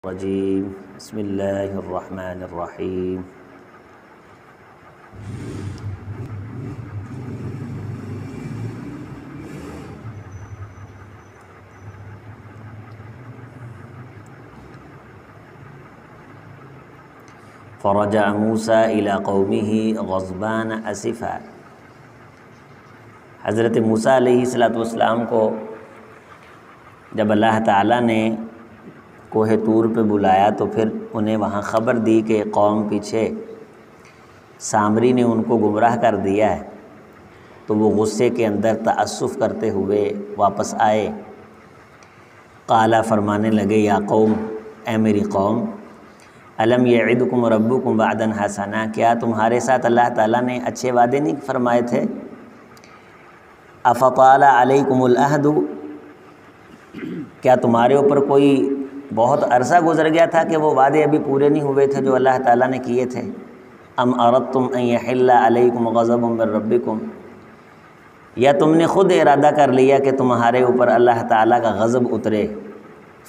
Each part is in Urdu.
الرجیم بسم اللہ الرحمن الرحیم فرجع موسیٰ الی قومہ غضبان اسفا۔ حضرت موسیٰ علیہ السلام کو جب اللہ تعالیٰ نے کوہ طور پہ بلایا تو پھر انہیں وہاں خبر دی کہ قوم پیچھے سامری نے ان کو گمراہ کر دیا ہے، تو وہ غصے کے اندر تأسف کرتے ہوئے واپس آئے۔ قالا، فرمانے لگے، یا قوم، اے میری قوم، الم یعدکم ربکم وعدا حسنا، کیا تمہارے ساتھ اللہ تعالیٰ نے اچھے وعدے نہیں فرمائے تھے؟ افطال علیکم العہد، کیا تمہارے اوپر کوئی بہت عرصہ گزر گیا تھا کہ وہ وعدے ابھی پورے نہیں ہوئے تھے جو اللہ تعالیٰ نے کیے تھے؟ ام اردتم ان یحل علیکم غضب من ربکم، یا تم نے خود ارادہ کر لیا کہ تمہارے اوپر اللہ تعالیٰ کا غضب اترے؟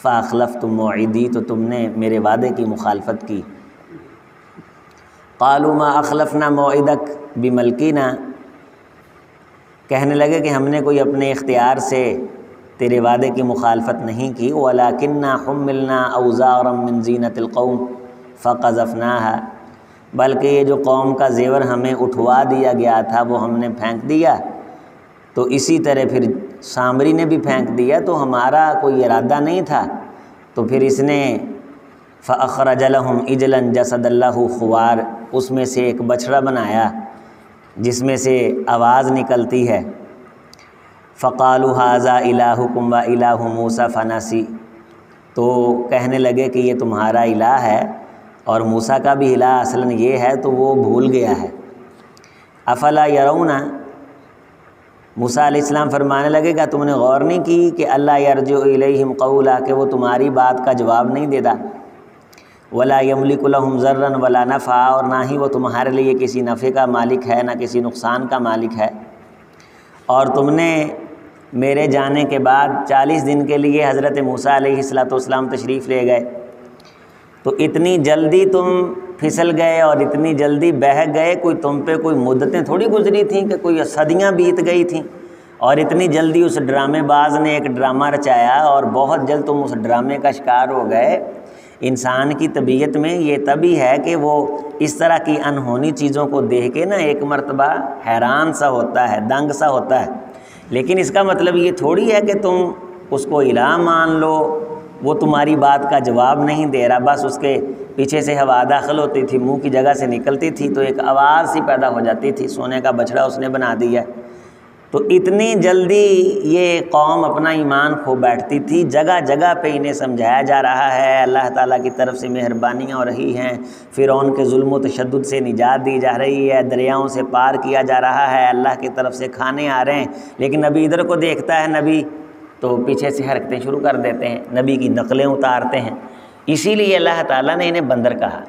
فاخلفتم موعدی، تو تم نے میرے وعدے کی مخالفت کی۔ قالوا ما اخلفنا موعدک بملکنا، کہنے لگے کہ ہم نے کوئی اپنے اختیار سے تیرے وعدے کی مخالفت نہیں کی، وَلَكِنَّا حُمِّلْنَا أَوْزَارًا مِّن زِينَةِ الْقَوْمِ فَقَذَفْنَاهَا، بلکہ یہ جو قوم کا زیور ہمیں اٹھوا دیا گیا تھا وہ ہم نے پھینک دیا، تو اسی طرح پھر سامری نے بھی پھینک دیا، تو ہمارا کوئی ارادہ نہیں تھا۔ تو پھر اس نے فَأَخْرَجَ لَهُمْ عِجْلًا جَسَدًا لَهُ خُوَارٌ، اس میں سے ایک بچڑا بنایا جس میں سے آواز نکلتی ہے۔ فقالوا ھذا الہکم و الہ موسیٰ فنسی، تو کہنے لگے کہ یہ تمہارا الہ ہے اور موسیٰ کا بھی الہ اصلاً یہ ہے، تو وہ بھول گیا ہے۔ افلا یرون، موسیٰ علیہ السلام فرمانے لگے، کہ تم نے غور نہیں کی کہ اللہ یرجع الیہم قولا، کہ وہ تمہاری بات کا جواب نہیں دیتا، ولا یملک لہم ضرا ولا نفعا، اور نہ ہی وہ تمہارے لیے کسی نفع کا مالک ہے نہ کسی نقصان کا مالک ہے، اور تم نے میرے جانے کے بعد 40 دن کے لیے حضرت موسیٰ علیہ السلام تشریف لے گئے، تو اتنی جلدی تم پھسل گئے اور اتنی جلدی بہک گئے، کوئی تم پہ کوئی مدتیں تھوڑی گزری تھیں کہ کوئی صدیاں بیت گئی تھیں، اور اتنی جلدی اس ڈرامے باز نے ایک ڈرامہ رچایا اور بہت جلد تم اس ڈرامے کا شکار ہو گئے۔ انسان کی طبیعت میں یہ تبھی ہے کہ وہ اس طرح کی انہونی چیزوں کو دیکھ کے نا ایک مرتبہ حیران سا ہوتا ہے، دنگ سا ہوتا ہے، لیکن اس کا مطلب یہ تھوڑی ہے کہ تم اس کو الہ مان لو، وہ تمہاری بات کا جواب نہیں دے رہا، بس اس کے پیچھے سے ہوا داخل ہوتی تھی، منہ کی جگہ سے نکلتی تھی تو ایک آواز سی پیدا ہو جاتی تھی، سونے کا بچڑا اس نے بنا دیا۔ تو اتنی جلدی یہ قوم اپنا ایمان کھو بیٹھتی تھی، جگہ جگہ پہ انہیں سمجھایا جا رہا ہے، اللہ تعالیٰ کی طرف سے مہربانیاں ہو رہی ہیں، فرعون کے ظلم و تشدد سے نجات دی جا رہی ہے، دریاؤں سے پار کیا جا رہا ہے، اللہ کی طرف سے کھانے آ رہے ہیں، لیکن نبی ادھر کو دیکھتا ہے، نبی تو پیچھے سے حرکتیں شروع کر دیتے ہیں، نبی کی نقلیں اتارتے ہیں۔ اسی لیے اللہ تعالیٰ نے انہیں بندر کہا۔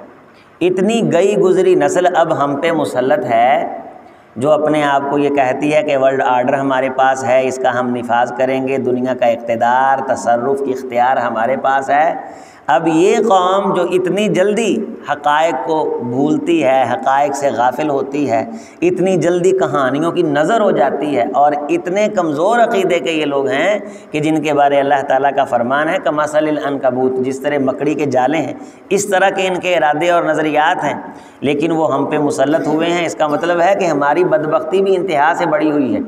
اتنی گئی گزری نسل اب ہم پہ مسلط ہے جو اپنے آپ کو یہ کہتی ہے کہ ورلڈ آرڈر ہمارے پاس ہے، اس کا ہم نفاذ کریں گے، دنیا کا اقتدار، تصرف کی اختیار ہمارے پاس ہے۔ اب یہ قوم جو اتنی جلدی حقائق کو بھولتی ہے، حقائق سے غافل ہوتی ہے، اتنی جلدی کہانیوں کی نظر ہو جاتی ہے، اور اتنے کمزور عقیدے کے یہ لوگ ہیں کہ جن کے بارے اللہ تعالیٰ کا فرمان ہے کمثل العنکبوت، جس طرح مکڑی کے جالے ہیں اس طرح کے ان کے ارادے اور نظریات ہیں، لیکن وہ ہم پہ مسلط ہوئے ہیں۔ اس کا مطلب ہے کہ ہماری بدبختی بھی انتہا سے بڑی ہوئی ہے۔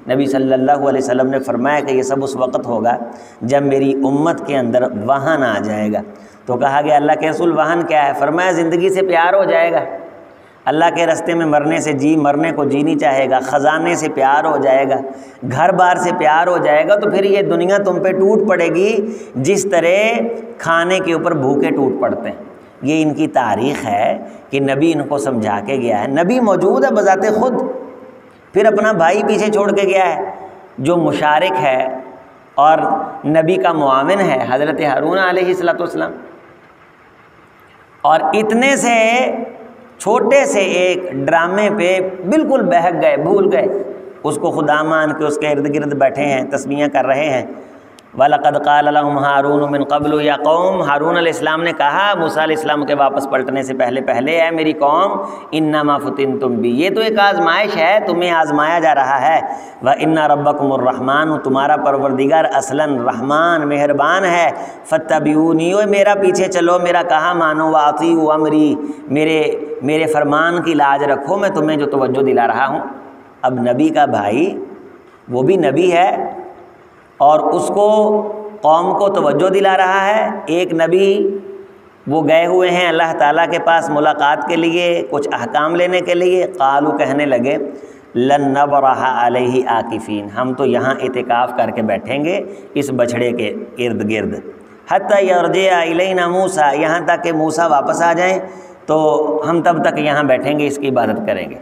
نبی صلی اللہ علیہ وسلم نے فرمایا کہ یہ سب اس وقت ہوگا جب میری امت کے اندر وہن آ جائے گا۔ تو کہا گیا اللہ کے رسول وہن کیا ہے؟ فرمایا زندگی سے پیار ہو جائے گا، اللہ کے راستے میں مرنے سے مرنے کو جی نہیں چاہے گا، خزانے سے پیار ہو جائے گا، گھر بار سے پیار ہو جائے گا، تو پھر یہ دنیا تم پہ ٹوٹ پڑے گی جس طرح کھانے کے اوپر بھوکے ٹوٹ پڑتے ہیں۔ یہ ان کی تاریخ ہے کہ نبی ان کو سمجھا کے گیا ہے، نبی موجود ہے بذات خود، پھر اپنا بھائی پیچھے چھوڑ کے گیا ہے جو مشارک ہے اور نبی کا معاون ہے، حضرت ہارون علیہ السلام، اور اتنے سے چھوٹے سے ایک ڈرامے پہ بالکل بہک گئے، بھول گئے، اس کو خدا مان کے اس کے ارد گرد بیٹھے ہیں، تسبیحیں کر رہے ہیں، وَلَقَدْ قَالَ لَهُمْ هَارُونُ مِنْ قَبْلُ یا قوم، ہارون علیہ السلام نے کہا موسیٰ علیہ السلام کے واپس پلٹنے سے پہلے اے میری قوم اِنَّمَا فُتِنْتُمْ بِهِ، یہ تو ایک آزمائش ہے، تمہیں آزمایا جا رہا ہے، وَإِنَّ رَبَّكُمُ الرَّحْمَنُ، تمہارا پروردگار اصلاً رحمان مہربان ہے، فَاتَّبِعُونِی، میرا پیچھے چلو، میرا کہا مانو، وَأَطِیعُوا أَمْرِی، میرے فرمان کی لاج رکھو، میں تمہیں جو توجہ دلا رہا ہوں۔ اب نبی کا بھائی وہ بھی نبی ہے اور اس کو قوم کو توجہ دلا رہا ہے۔ ایک نبی وہ گئے ہوئے ہیں اللہ تعالیٰ کے پاس ملاقات کے لیے، کچھ احکام لینے کے لیے، قالو کہنے لگے لن نبرح علیہ عاکفین، ہم تو یہاں اعتکاف کر کے بیٹھیں گے اس بچھڑے کے ارد گرد، حتی یرجع الینا موسیٰ، یہاں تک کہ موسیٰ واپس آ جائیں تو ہم تب تک یہاں بیٹھیں گے، اس کی عبادت کریں گے۔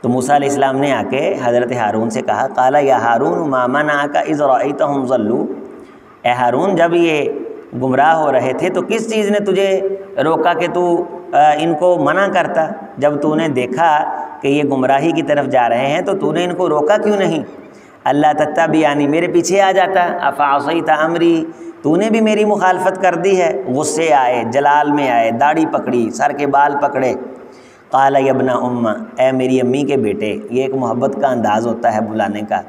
تو موسیٰ علیہ السلام نے آ کے حضرت ہارون سے کہا قال یا ہارون ما منعک اذ رأیتہم ضلوا، اے ہارون جب یہ گمراہ ہو رہے تھے تو کس چیز نے تجھے روکا کہ تو ان کو منع کرتا؟ جب تو نے دیکھا کہ یہ گمراہی کی طرف جا رہے ہیں تو تو نے ان کو روکا کیوں نہیں؟ اللہ تتبعنی، میرے پیچھے آ جاتا، افعصیت امری، تو نے بھی میری مخالفت کر دی ہے۔ غصے آئے، جلال میں آئے، داڑھی پکڑی، سر کے بال پکڑے۔ قال یا ابن ام، اے میری امی کے بیٹے، یہ ایک محبت کا انداز ہوتا ہے بلانے کا،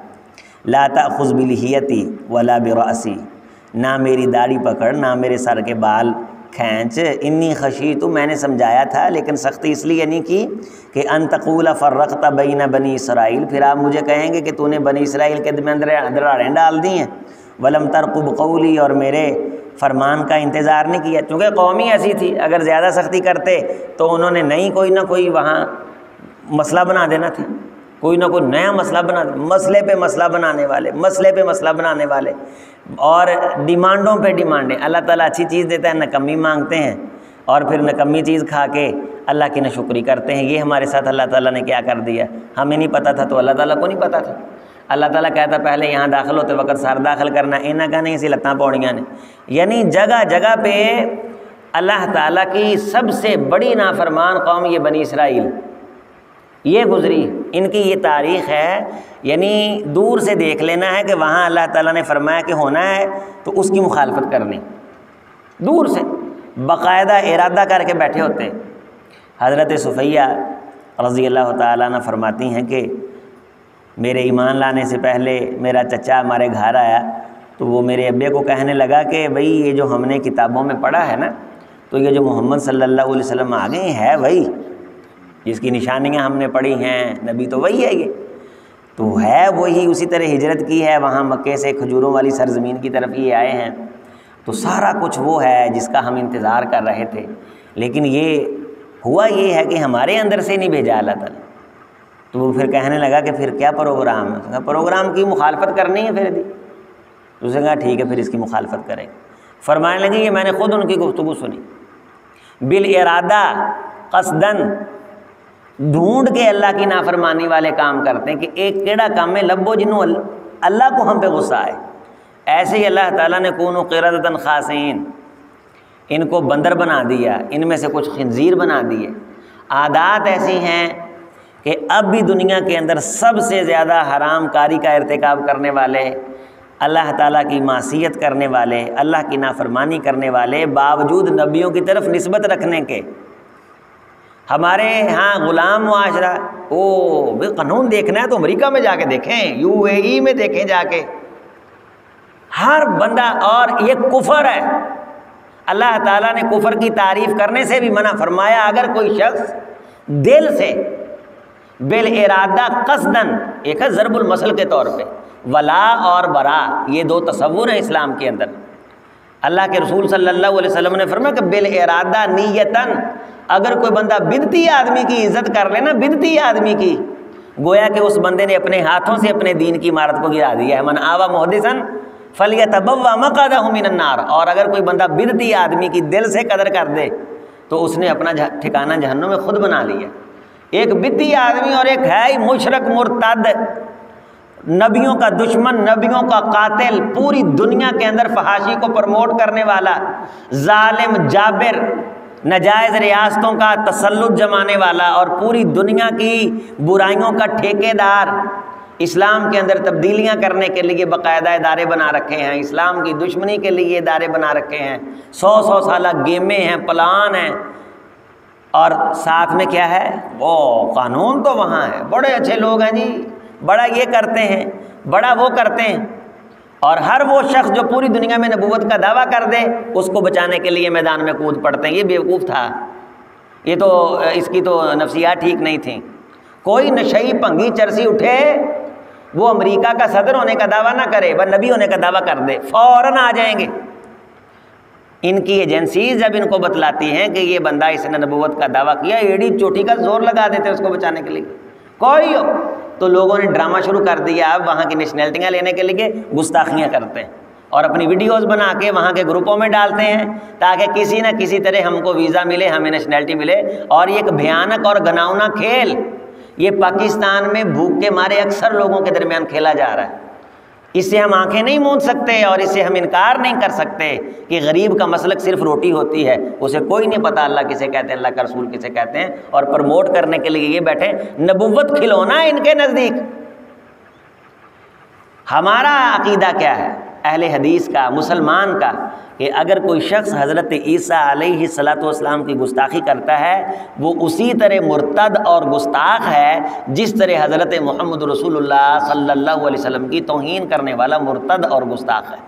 لا تأخذ بلحیتی ولا برأسی، نہ میری داڑھی پکڑ نہ میرے سر کے بال کھینچ، انی خشیت، میں نے سمجھایا تھا لیکن سختی اس لیے نہیں کی کہ ان تقول فرقت بین بنی اسرائیل، پھر آپ مجھے کہیں گے کہ تو نے بنی اسرائیل کے اندر ڈال دی ہیں، ولم ترقب قولی، اور میرے فرمان کا انتظار نہیں کیا، چونکہ قوم ہی ایسی تھی، اگر زیادہ سختی کرتے تو انہوں نے نہیں کوئی نہ کوئی وہاں مسئلہ بنا دینا تھا، کوئی نہ کوئی نیا مسئلہ بنا، مسئلے پہ مسئلہ بنانے والے، مسئلے پہ مسئلہ بنانے والے، اور ڈیمانڈوں پہ ڈیمانڈیں۔ اللہ تعالیٰ اچھی چیز دیتا ہے، نکمی مانگتے ہیں اور پھر نکمی چیز کھا کے اللہ کی ناشکری کرتے ہیں۔ یہ ہمارے ساتھ اللہ تعالیٰ نے کیا کر دیا، ہمیں نہیں پتہ تھا تو اللہ تعالیٰ کو نہیں پتہ تھا۔ اللہ تعالیٰ کہتا پہلے یہاں داخل ہوتے وقت سر داخل کرنا، انہاں کا نہیں، اسی لتاں پوڑیاں نے، یعنی جگہ جگہ پہ اللہ تعالیٰ کی سب سے بڑی نافرمان قوم یہ بنی اسرائیل یہ گزری، ان کی یہ تاریخ ہے، یعنی دور سے دیکھ لینا ہے کہ وہاں اللہ تعالیٰ نے فرمایا کہ ہونا ہے تو اس کی مخالفت کرنی، دور سے باقاعدہ ارادہ کر کے بیٹھے ہوتے ہیں۔ حضرت صفیہ رضی اللہ تعالیٰ عنہ فرماتی ہیں کہ میرے ایمان لانے سے پہلے میرا چچا ہمارے گھر آیا تو وہ میرے ابے کو کہنے لگا کہ بھئی یہ جو ہم نے کتابوں میں پڑھا ہے نا، تو یہ جو محمد صلی اللہ علیہ وسلم آ گئے ہیں وہی، جس کی نشانیاں ہم نے پڑھی ہیں، نبی تو وہی ہے، یہ تو ہے وہی، اسی طرح ہجرت کی ہے وہاں مکے سے کھجوروں والی سرزمین کی طرف یہ آئے ہیں، تو سارا کچھ وہ ہے جس کا ہم انتظار کر رہے تھے، لیکن یہ ہوا یہ ہے کہ ہمارے اندر سے نہیں بھیجا اللہ تعالیٰ۔ تو وہ پھر کہنے لگا کہ پھر کیا پروگرام ہے؟ پروگرام کی مخالفت کرنی ہے پھر بھی؟ تو اس نے کہا ٹھیک ہے پھر اس کی مخالفت کریں۔ فرمانے لگے یہ میں نے خود ان کی گفتگو سنی، بالارادہ قصدن، ڈھونڈ کے اللہ کی نافرمانی والے کام کرتے ہیں کہ ایک کیڑا کام میں لبو جنوں اللہ کو ہم پہ غصہ آئے، ایسے ہی اللہ تعالیٰ نے کونوا قردۃ خاسئین، ان کو بندر بنا دیا، ان میں سے کچھ خنزیر بنا دیے۔ عادات ایسی ہیں کہ اب بھی دنیا کے اندر سب سے زیادہ حرام کاری کا ارتکاب کرنے والے، اللہ تعالیٰ کی معصیت کرنے والے، اللہ کی نافرمانی کرنے والے، باوجود نبیوں کی طرف نسبت رکھنے کے، ہمارے ہاں غلام معاشرہ، بھی قانون دیکھنا ہے تو امریکہ میں جا کے دیکھیں، UAE میں دیکھیں جا کے، ہر بندہ، اور یہ کفر ہے۔ اللہ تعالیٰ نے کفر کی تعریف کرنے سے بھی منع فرمایا، اگر کوئی شخص دل سے بالارادہ قصدن، ایک ہے ضرب المثل کے طور پہ، ولا اور برا، یہ دو تصور ہیں اسلام کے اندر۔ اللہ کے رسول صلی اللہ علیہ وسلم نے فرمایا کہ بالارادہ نیتن، اگر کوئی بندہ بدعتی آدمی کی عزت کر لے نا، بدعتی آدمی کی، گویا کہ اس بندے نے اپنے ہاتھوں سے اپنے دین کی عمارت کو گرا دیا ہے۔ من آوى محدثا فلیتبوأ مقعدہ من النار، اور اگر کوئی بندہ بدعتی آدمی کی دل سے قدر کر دے تو اس نے اپنا ٹھکانہ جہنم میں خود بنا لیا۔ ایک بدعتی آدمی اور ایک ہے مشرک مرتد، نبیوں کا دشمن، نبیوں کا قاتل، پوری دنیا کے اندر فحاشی کو پروموٹ کرنے والا، ظالم جابر، نجائز ریاستوں کا تسلط جمانے والا اور پوری دنیا کی برائیوں کا ٹھیکیدار، اسلام کے اندر تبدیلیاں کرنے کے لیے باقاعدہ ادارے بنا رکھے ہیں، اسلام کی دشمنی کے لیے ادارے بنا رکھے ہیں، 100 سالہ گیمیں ہیں، پلان ہیں، اور ساتھ میں کیا ہے، وہ قانون تو وہاں ہے، بڑے اچھے لوگ ہیں جی، بڑا یہ کرتے ہیں، بڑا وہ کرتے ہیں، اور ہر وہ شخص جو پوری دنیا میں نبوت کا دعویٰ کر دے اس کو بچانے کے لیے میدان میں کود پڑتے ہیں۔ یہ بیوقوف تھا، یہ تو اس کی تو نفسیات ٹھیک نہیں تھیں۔ کوئی نشئی پنگی چرسی اٹھے، وہ امریکہ کا صدر ہونے کا دعویٰ نہ کرے، بس نبی ہونے کا دعویٰ کر دے، فوراً آ جائیں گے۔ ان کی ایجنسیز جب ان کو بتلاتی ہیں کہ یہ بندہ اس نے نبوت کا دعویٰ کیا، ایڑی چوٹی کا زور لگا دیتے ہیں اس کو بچانے کے لیے، کوئی ہو۔ تو لوگوں نے ڈرامہ شروع کر دیا، اب وہاں کی نیشنلٹیاں لینے کے لیے گستاخیاں کرتے ہیں اور اپنی ویڈیوز بنا کے وہاں کے گروپوں میں ڈالتے ہیں تاکہ کسی نہ کسی طرح ہم کو ویزا ملے، ہمیں نیشنلٹی ملے۔ اور یہ ایک بھیانک اور گھناؤنا کھیل یہ پاکستان میں بھوک کے مارے اکثر لوگوں کے درمیان کھیلا جا رہا ہے۔ اس سے ہم آنکھیں نہیں موند سکتے اور اس سے ہم انکار نہیں کر سکتے کہ غریب کا مسلک صرف روٹی ہوتی ہے، اسے کوئی نہیں پتہ اللہ کسے کہتے ہیں، اللہ کا رسول کسے کہتے ہیں، اور پروموٹ کرنے کے لیے یہ بیٹھے نبوت کھلونا ان کے نزدیک۔ ہمارا عقیدہ کیا ہے اہل حدیث کا، مسلمان کا، کہ اگر کوئی شخص حضرت عیسیٰ علیہ السلام کی گستاخی کرتا ہے وہ اسی طرح مرتد اور گستاخ ہے جس طرح حضرت محمد رسول اللہ صلی اللہ علیہ وسلم کی توہین کرنے والا مرتد اور گستاخ ہے۔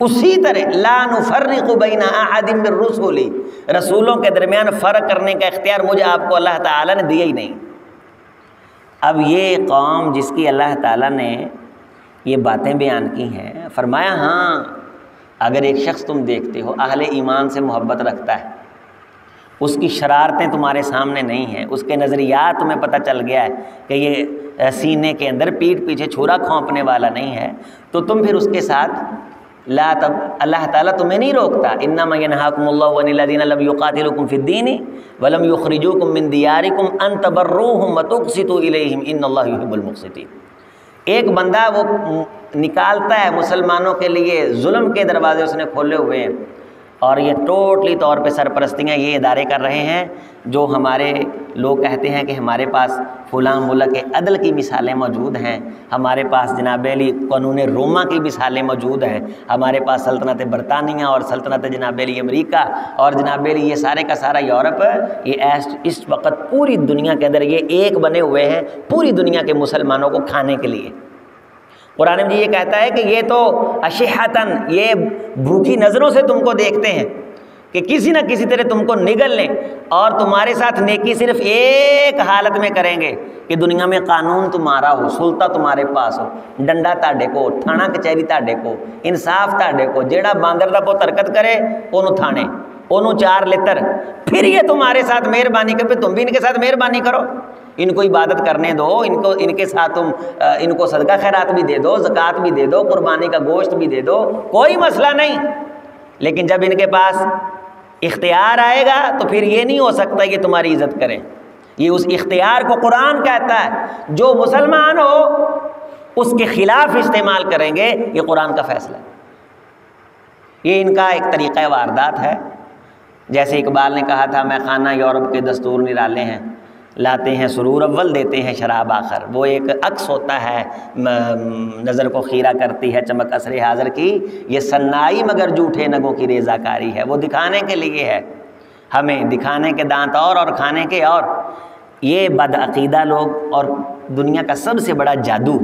اسی طرح لا نفرق بین احد من الرسل، رسولوں کے درمیان فرق کرنے کا اختیار مجھے آپ کو اللہ تعالیٰ نے دیا ہی نہیں۔ اب یہ قوم جس کی اللہ تعالیٰ نے یہ باتیں بیان کی ہیں، فرمایا ہاں اگر ایک شخص تم دیکھتے ہو اہل ایمان سے محبت رکھتا ہے، اس کی شرارتیں تمہارے سامنے نہیں ہیں، اس کے نظریات تمہیں پتہ چل گیا ہے کہ یہ سینے کے اندر پیٹھ پیچھے چھرا کھونپنے والا نہیں ہے، تو تم پھر اس کے ساتھ تب اللہ تعالیٰ تمہیں نہیں روکتا۔ انما ینہاکم اللہ عن الذین لم یقاتلوکم فی الدین ولم یخرجوکم من دیارکم ان تبروہم وتقسطوا الیہم ان اللہ یحب المقسطین۔ ایک بندہ وہ نکالتا ہے مسلمانوں کے لیے، ظلم کے دروازے اس نے کھولے ہوئے ہیں، اور یہ ٹوٹلی طور پہ سرپرستیاں یہ ادارے کر رہے ہیں جو ہمارے لوگ کہتے ہیں کہ ہمارے پاس فلاں ملک عدل کی مثالیں موجود ہیں، ہمارے پاس جناب علی قانون روما کی مثالیں موجود ہیں، ہمارے پاس سلطنت برطانیہ اور سلطنت جناب علی امریکہ اور جناب علی یہ سارے کا سارا یورپ، یہ اس وقت پوری دنیا کے اندر یہ ایک بنے ہوئے ہیں پوری دنیا کے مسلمانوں کو کھانے کے لیے۔ قرآن مجید یہ کہتا ہے کہ یہ تو اشحتن، یہ بھوکی نظروں سے تم کو دیکھتے ہیں کہ کسی نہ کسی طرح تم کو نگل لیں، اور تمہارے ساتھ نیکی صرف ایک حالت میں کریں گے کہ دنیا میں قانون تمہارا ہو، سلطہ تمہارے پاس ہو، ڈنڈا تاڈے کو، تھانا کچہری تاڈے کو، انصاف تاڈے کو، جیڑا باندر دا پو ترکت کرے اونوں تھانے، اونوں 4 لتر، پھر یہ تمہارے ساتھ مہربانی کر، پھر تم بھی ان کے ساتھ مہربانی کرو، ان کو عبادت کرنے دو، ان کے ساتھ تم ان کو صدقہ خیرات بھی دے دو، زکوٰۃ بھی دے دو، قربانی کا گوشت بھی دے دو، کوئی مسئلہ نہیں۔ لیکن جب ان کے پاس اختیار آئے گا تو پھر یہ نہیں ہو سکتا کہ تمہاری عزت کریں۔ یہ اس اختیار کو قرآن کہتا ہے جو مسلمان ہو اس کے خلاف استعمال کریں گے، یہ قرآن کا فیصلہ ہے۔ یہ ان کا ایک طریقہ واردات ہے۔ جیسے اقبال نے کہا تھا، میں خانہ یورپ کے دستور نرالے ہیں، لاتے ہیں سرور اول دیتے ہیں شراب آخر۔ وہ ایک عکس ہوتا ہے، نظر کو خیرہ کرتی ہے چمک عصر حاضر کی، یہ سنائی مگر جھوٹے نگوں کی ریزہ کاری ہے۔ وہ دکھانے کے لیے ہے، ہمیں دکھانے کے دانت اور کھانے کے اور۔ یہ بدعقیدہ لوگ، اور دنیا کا سب سے بڑا جادو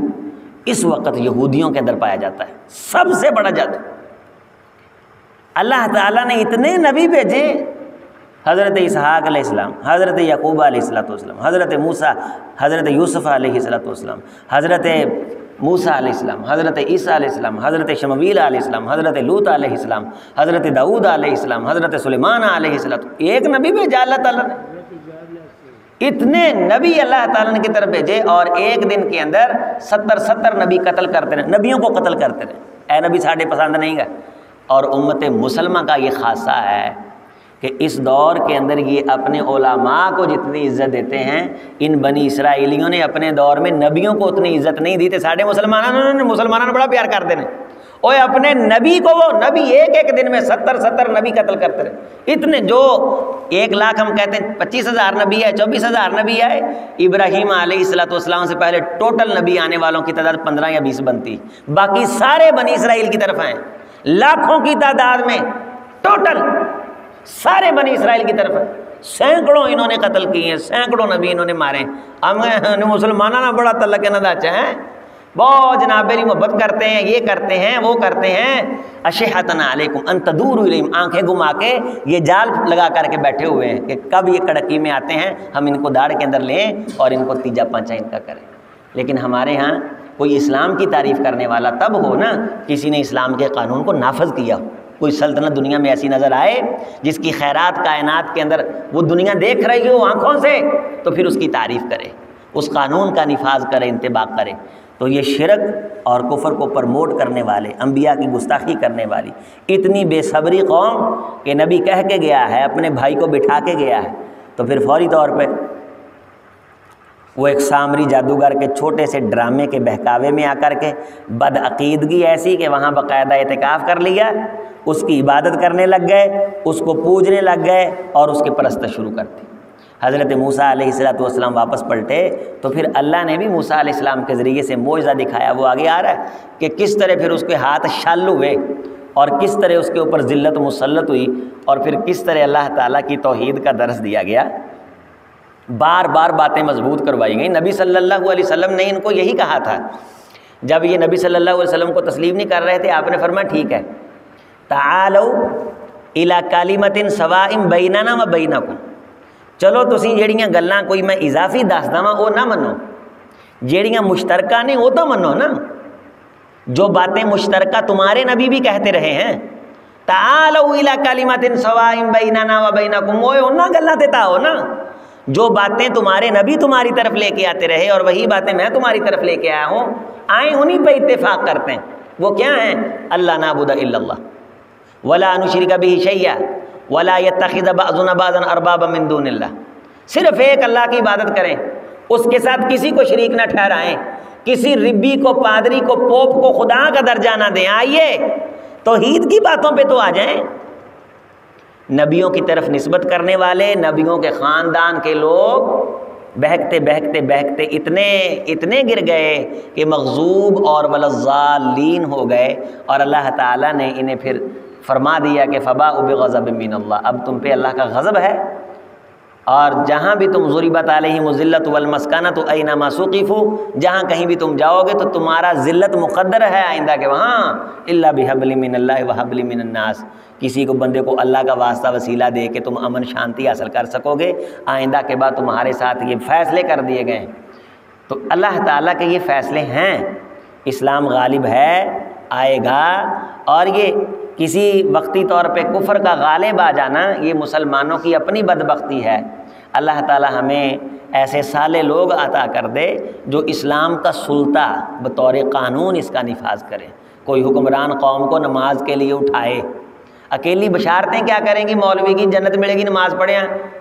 اس وقت یہودیوں کے اندر پایا جاتا ہے، سب سے بڑا جادو۔ اللہ تعالیٰ نے اتنے نبی بھیجے، حضرت اسحاق علیہ السلام، حضرت یعقوب علیہ السلام، حضرت موسیٰ، حضرت یوسف علیہ السلام، حضرت موسیٰ علیہ السلام، حضرت عیسیٰ علیہ السلام، حضرت شمویل علیہ السلام، حضرت لوط علیہ السلام، حضرت داؤد علیہ السلام، حضرت سلیمان علیہ السلام۔ ایک نبی بھیجا اللہ تعالیٰ نے، اتنے نبی اللہ تعالیٰ نے کی طرف بھیجے، اور ایک دن کے اندر 70 نبی قتل کرتے رہے، نبیوں کو قتل کرتے رہے۔ اے نبی ساڑھے پسند نہیں گا۔ اور امت مسلمہ کا یہ خاصہ ہے کہ اس دور کے اندر یہ اپنے علماء کو جتنی عزت دیتے ہیں، ان بنی اسرائیلیوں نے اپنے دور میں نبیوں کو اتنی عزت نہیں دی تھی۔ ساڑھے مسلمانوں نے بڑا پیار کرتے ہیں، اوے اپنے نبی کو، وہ نبی ایک ایک دن میں 70 نبی قتل کرتے رہے، اتنے جو 1 لاکھ ہم کہتے ہیں 25,000 نبی ہے، 24,000 نبی ہے، ابراہیم علیہ السلام سے پہلے ٹوٹل نبی آنے والوں کی تعداد 15 یا 20 بنتی، باقی سارے بنی اسرائیل کی طرف ہیں، لاکھوں کی تعداد میں ٹوٹل سارے بنی اسرائیل کی طرف ہیں، سینکڑوں انہوں نے قتل کیے ہیں، سینکڑوں نبی انہوں نے مارے، ہم مسلمانوں نے بڑا تعلق نہ داچا ہے، بہت جناب میری محبت کرتے ہیں، یہ کرتے ہیں وہ کرتے ہیں، اشحۃ علیکم ان تدوروا الیہم، آنکھیں گھما کے یہ جال لگا کر کے بیٹھے ہوئے ہیں کہ کب یہ کڑکی میں آتے ہیں ہم ان کو داڑھ کے اندر لیں اور ان کو تیجا پانچا ان کا کریں۔ لیکن ہمارے ہاں کوئی اسلام کی تعریف کرنے والا تب ہو نا کسی نے اسلام کے قانون کو نافذ کیا ہو، کوئی سلطنت دنیا میں ایسی نظر آئے جس کی خیرات کائنات کے اندر وہ دنیا دیکھ رہی ہو آنکھوں سے، تو پھر اس کی تعریف کرے، اس قانون کا نفاذ کرے، انطباق کرے۔ تو یہ شرک اور کفر کو پرموٹ کرنے والے، انبیاء کی گستاخی کرنے والی اتنی بے صبری قوم کہ نبی کہہ کے گیا ہے، اپنے بھائی کو بٹھا کے گیا ہے، تو پھر فوری طور پہ وہ ایک سامری جادوگر کے چھوٹے سے ڈرامے کے بہکاوے میں آ کر کے بدعقیدگی ایسی کہ وہاں باقاعدہ اعتکاف کر لیا، اس کی عبادت کرنے لگ گئے، اس کو پوجنے لگ گئے اور اس کی پرست شروع کر دی۔ حضرت موسیٰ علیہ السلام واپس پلٹے تو پھر اللہ نے بھی موسیٰ علیہ السلام کے ذریعے سے معجزہ دکھایا، وہ آگے آ رہا ہے کہ کس طرح پھر اس کے ہاتھ شل ہوئے اور کس طرح اس کے اوپر ذلت مسلط ہوئی، اور پھر کس طرح اللہ تعالیٰ کی توحید کا درس دیا گیا، بار بار باتیں مضبوط کروائی گئیں۔ نبی صلی اللہ علیہ وسلم نے ان کو یہی کہا تھا، جب یہ نبی صلی اللہ علیہ وسلم کو تسلیم نہیں کر رہے تھے، آپ نے فرمایا ٹھیک ہے، تعالوا الی کلمۃ سواء بیننا و بینکم، چلو تسی جیڑیاں گلاں کوئی میں اضافی دسدا وا وہ نہ منو، جیڑیاں مشترکہ نے وہ تو منو نا، جو باتیں مشترکہ تمہارے نبی بھی کہتے رہے ہیں، تعالوا الی کلمۃ سواء بیننا و بینکم، وہ انہاں گلاں تے تاؤ نا، جو باتیں تمہارے نبی تمہاری طرف لے کے آتے رہے اور وہی باتیں میں تمہاری طرف لے کے آیا ہوں، آئیں انہی پہ اتفاق کرتے ہیں۔ وہ کیا ہیں؟ اللہ نعبد الا اللہ ولا نشرک بہ شیئا ولا یتخذ بعضنا بعضا اربابا من دون اللہ، صرف ایک اللہ کی عبادت کریں، اس کے ساتھ کسی کو شریک نہ ٹھہرائیں، کسی ربی کو، پادری کو، پوپ کو خدا کا درجہ نہ دیں، آئیے توحید کی باتوں پہ تو آ جائیں۔ نبیوں کی طرف نسبت کرنے والے، نبیوں کے خاندان کے لوگ بہکتے بہکتے بہکتے اتنے گر گئے کہ مغضوب اور والضالین ہو گئے، اور اللہ تعالیٰ نے انہیں پھر فرما دیا کہ فباءوا بغضب من اللہ، اب تم پہ اللہ کا غضب ہے، اور جہاں بھی تم ضربت علیہم الذلۃ والمسکنۃ اینما ثقفوا، جہاں کہیں بھی تم جاؤ گے تو تمہارا ذلت مقدر ہے آئندہ کے وہاں، الا بحبل من اللہ وحبل من الناس، کسی کو بندے کو اللہ کا واسطہ وسیلہ دے کے تم امن شانتی حاصل کر سکو گے، آئندہ کے بعد تمہارے ساتھ یہ فیصلے کر دیے گئے۔ تو اللہ تعالیٰ کے یہ فیصلے ہیں، اسلام غالب ہے، آئے گا، اور یہ کسی وقتی طور پہ کفر کا غالب آ جانا یہ مسلمانوں کی اپنی بدبختی ہے۔ اللہ تعالیٰ ہمیں ایسے سالے لوگ عطا کر دے جو اسلام کا سلطہ بطور قانون اس کا نفاذ کریں۔ کوئی حکمران قوم کو نماز کے لیے اٹھائے، اکیلی بشارتیں کیا کریں گی مولوی کی، جنت ملے گی نماز پڑھیں،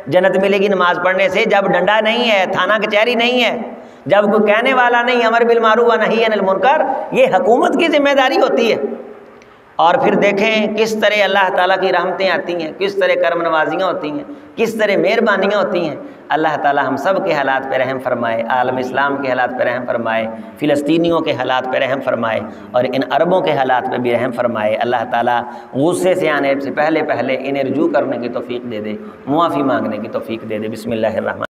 جنت ملے گی نماز پڑھنے سے، جب ڈنڈا نہیں ہے، تھانہ کچہری نہیں ہے، جب کوئی کہنے والا نہیں، امر بالمعروف و نہی عن المنکر، یہ حکومت کی ذمہ داری ہوتی ہے۔ اور پھر دیکھیں کس طرح اللہ تعالیٰ کی رحمتیں آتی ہیں، کس طرح کرم نوازیاں ہوتی ہیں، کس طرح مہربانیاں ہوتی ہیں۔ اللہ تعالیٰ ہم سب کے حالات پہ رحم فرمائے، عالم اسلام کے حالات پہ رحم فرمائے، فلسطینیوں کے حالات پہ رحم فرمائے، اور ان عربوں کے حالات پہ بھی رحم فرمائے۔ اللہ تعالیٰ غصے سے آنے سے پہلے انہیں رجوع کرنے کی توفیق دے دے، معافی مانگنے کی توفیق دے دے۔ بسم اللہ الرحمن